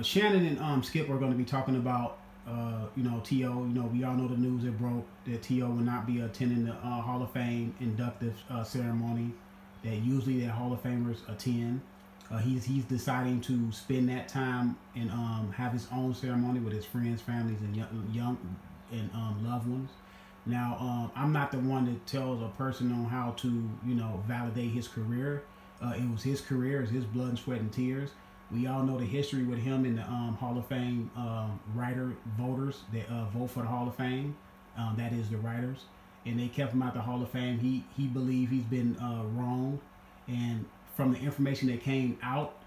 Shannon and Skip are going to be talking about, T.O. We all know the news that broke that T.O. will not be attending the Hall of Fame inductive ceremony that usually the Hall of Famers attend. He's deciding to spend that time and have his own ceremony with his friends, families, and young and loved ones. Now, I'm not the one that tells a person on how to, validate his career. It was his career, it's his blood and sweat and tears. We all know the history with him and the Hall of Fame writer voters that vote for the Hall of Fame. That is the writers. And they kept him out the Hall of Fame. He believed he's been wrong. And from the information that came out,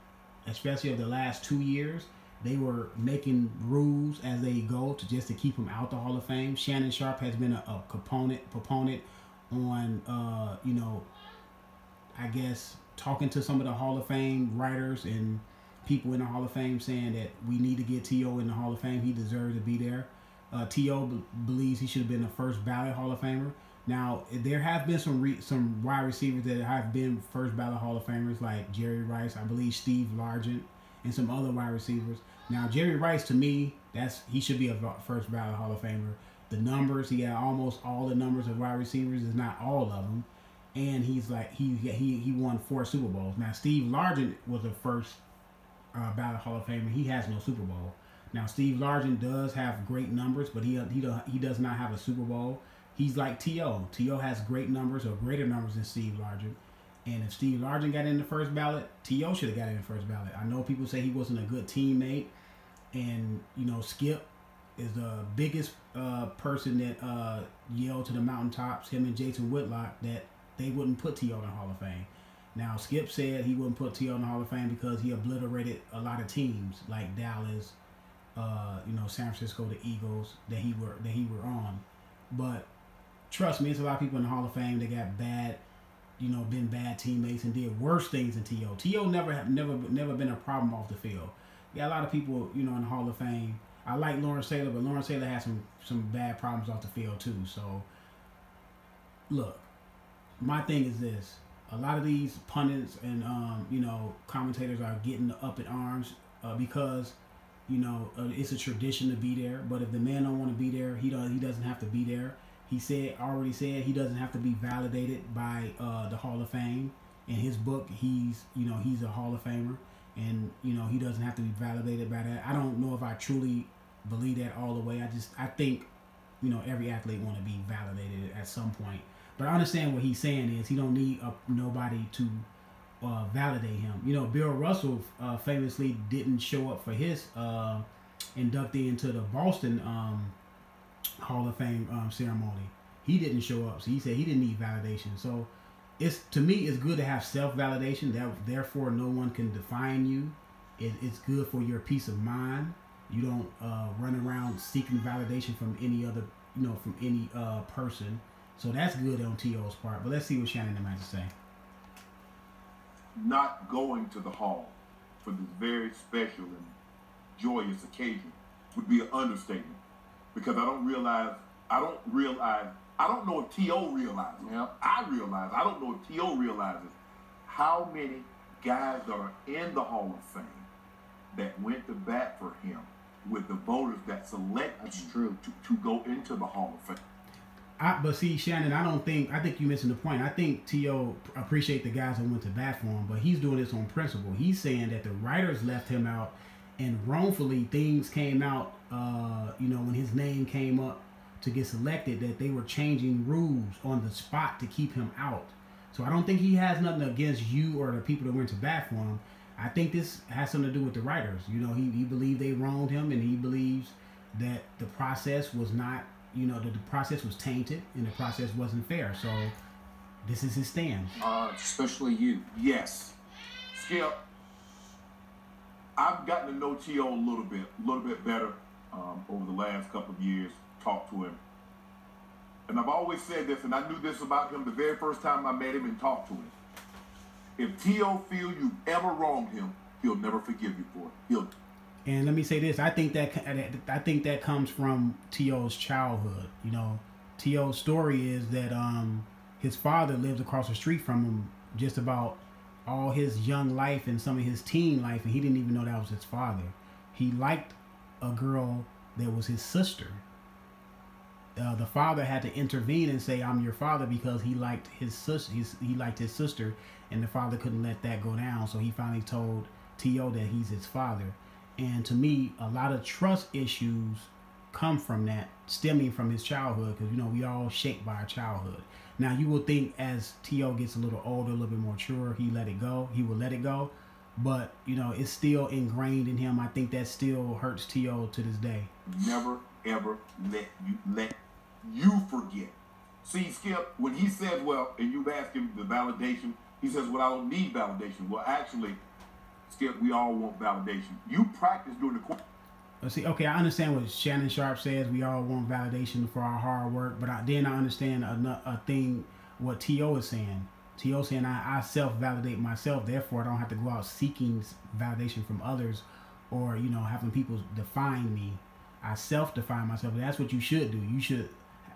especially of the last 2 years, they were making rules as they go to keep him out the Hall of Fame. Shannon Sharpe has been a proponent on, I guess, talking to some of the Hall of Fame writers and people in the Hall of Fame saying that we need to get T.O. in the Hall of Fame. He deserves to be there. T.O. believes he should have been the first ballot Hall of Famer. Now, there have been some wide receivers that have been first ballot Hall of Famers, like Jerry Rice, I believe Steve Largent, and some other wide receivers. Now, Jerry Rice, to me, he should be a first ballot Hall of Famer. The numbers, he had almost all the numbers of wide receivers, is not all of them. And he's like, he won 4 Super Bowls. Now, Steve Largent was the first ballot Hall of Famer. He has no Super Bowl. Now, Steve Largent does have great numbers, but he does not have a Super Bowl. He's like T.O. T.O. has great numbers, or greater numbers than Steve Largent. And if Steve Largent got in the first ballot, T.O. should have got in the first ballot. I know people say he wasn't a good teammate. And, Skip is the biggest person that yelled to the mountaintops, him and Jason Whitlock, that they wouldn't put T.O. in the Hall of Fame. Now, Skip said he wouldn't put T.O. in the Hall of Fame because he obliterated a lot of teams like Dallas, San Francisco, the Eagles that he were on. But trust me, it's a lot of people in the Hall of Fame that got bad, been bad teammates and did worse things than T.O. T.O. never been a problem off the field. Yeah, a lot of people, in the Hall of Fame. I like Lawrence Taylor, but Lawrence Taylor had some bad problems off the field too. So, look, my thing is this. A lot of these pundits and, commentators are getting up in arms because, it's a tradition to be there. But if the man don't want to be there, he doesn't have to be there. He already said he doesn't have to be validated by the Hall of Fame. In his book, he's a Hall of Famer. And, he doesn't have to be validated by that. I don't know if I truly believe that all the way. I think, every athlete want to be validated at some point. But I understand what he's saying is he don't need nobody to validate him. Bill Russell famously didn't show up for his inductee into the Boston Hall of Fame ceremony. He didn't show up, so he said he didn't need validation. So to me, it's good to have self-validation. Therefore, no one can define you. It's good for your peace of mind. You don't run around seeking validation from any other, from any person. So that's good on T.O.'s part. But let's see what Shannon might say. Not going to the hall for this very special and joyous occasion would be an understatement, because I don't know if T.O. realizes. Yeah. I don't know if T.O. realizes how many guys that are in the Hall of Fame that went to bat for him with the voters that select to go into the Hall of Fame. But see, Shannon, I think you're missing the point. I think T.O. appreciate the guys that went to bat for him, but he's doing this on principle. He's saying that the writers left him out, and wrongfully things came out, when his name came up to get selected, that they were changing rules on the spot to keep him out. So I don't think he has nothing against you or the people that went to bat for him. I think this has something to do with the writers. He believed they wronged him, and he believes that the process was not, the process was tainted and the process wasn't fair. So this is his stand. Especially you. Yes. Skip, I've gotten to know T.O. a little bit better over the last couple of years. Talked to him. And I've always said this, and I knew this about him the very first time I met him and talked to him. If T.O. feels you've ever wronged him, he'll never forgive you for it. And let me say this: I think that comes from T.O.'s childhood. T.O.'s story is that his father lived across the street from him just about all his young life and some of his teen life, and he didn't even know that was his father. he liked a girl that was his sister. The father had to intervene and say, "I'm your father," because he liked his sister. He liked his sister, and the father couldn't let that go down. So he finally told T.O. that he's his father. And to me, a lot of trust issues come from that, stemming from his childhood, because we all shaped by our childhood. Now you will think as T.O. gets a little older, a little bit more mature, he will let it go. But it's still ingrained in him. I think that still hurts T.O. to this day. Never ever let you forget. See, Skip, when he says, well, and you've asked him the validation, he says, well, I don't need validation. Well, actually, Skip, we all want validation. You practice during the course. See, okay, I understand what Shannon Sharp says. We all want validation for our hard work, but then I understand a thing what T.O. is saying. T.O. saying I self-validate myself, therefore I don't have to go out seeking validation from others or, having people define me. I self-define myself. That's what you should do.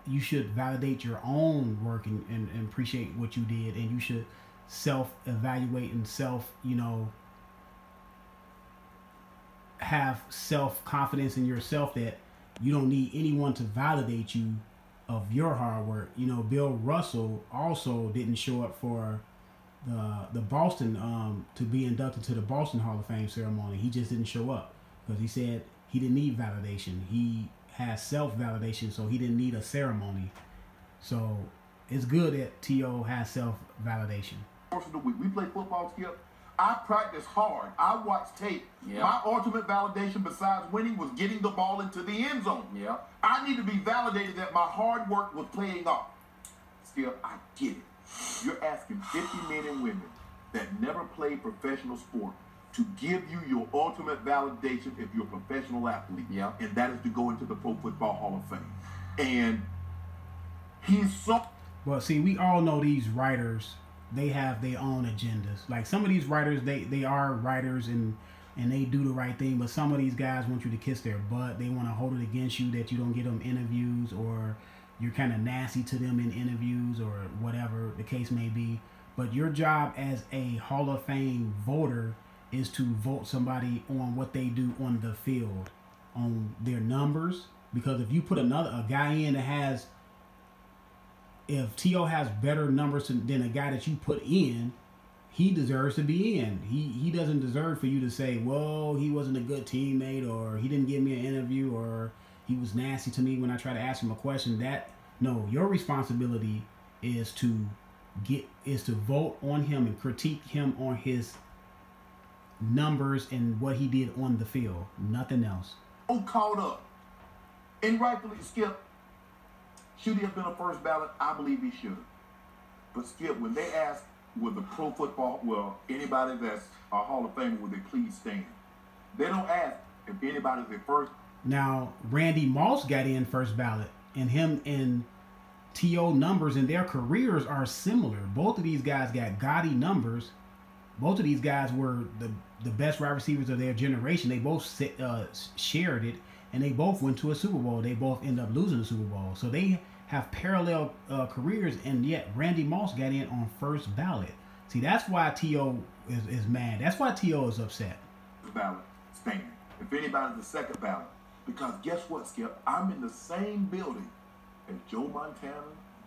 You should validate your own work and appreciate what you did, and you should self-evaluate and have self-confidence in yourself that you don't need anyone to validate you of your hard work. Bill Russell also didn't show up for the Boston to be inducted to the Boston Hall of Fame ceremony. He just didn't show up because he said he didn't need validation. He has self-validation, so he didn't need a ceremony. So it's good that T.O. has self-validation. Course of the week, we play football, Skip. I practice hard. I watch tape. Yep. My ultimate validation besides winning was getting the ball into the end zone. Yep. I need to be validated that my hard work was paying off. Skip, I get it. You're asking 50 men and women that never played professional sport to give you your ultimate validation if you're a professional athlete. Yep. And that is to go into the Pro Football Hall of Fame. And he's so... Well, see, we all know these writers, they have their own agendas. Like some of these writers, they are writers and they do the right thing, but some of these guys want you to kiss their butt. They want to hold it against you that you don't get them interviews, or you're kind of nasty to them in interviews, or whatever the case may be. But your job as a Hall of Fame voter is to vote somebody on what they do on the field, on their numbers. Because if you put a guy in that has, if T.O. has better numbers than a guy that you put in, he deserves to be in. He doesn't deserve for you to say, well, he wasn't a good teammate, or he didn't give me an interview, or he was nasty to me when I tried to ask him a question. No, your responsibility is to vote on him and critique him on his numbers and what he did on the field. Nothing else. Caught up. And rightfully, Skip, should he have been a first ballot? I believe he should. But Skip, when they ask, would the pro football, anybody that's a Hall of Famer, would they please stand? They don't ask if anybody's their first. Now, Randy Moss got in first ballot, and him and T.O. numbers in their careers are similar. Both of these guys got gaudy numbers. Both of these guys were the best wide receivers of their generation. They both shared it, and they both went to a Super Bowl. They both ended up losing the Super Bowl. So they have parallel careers, and yet Randy Moss got in on first ballot. See, that's why T.O. is mad. That's why T.O. is upset. Ballot stand. If anybody's the second ballot. Because guess what, Skip? I'm in the same building as Joe Montana,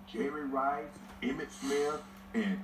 Jerry Rice, Emmitt Smith, and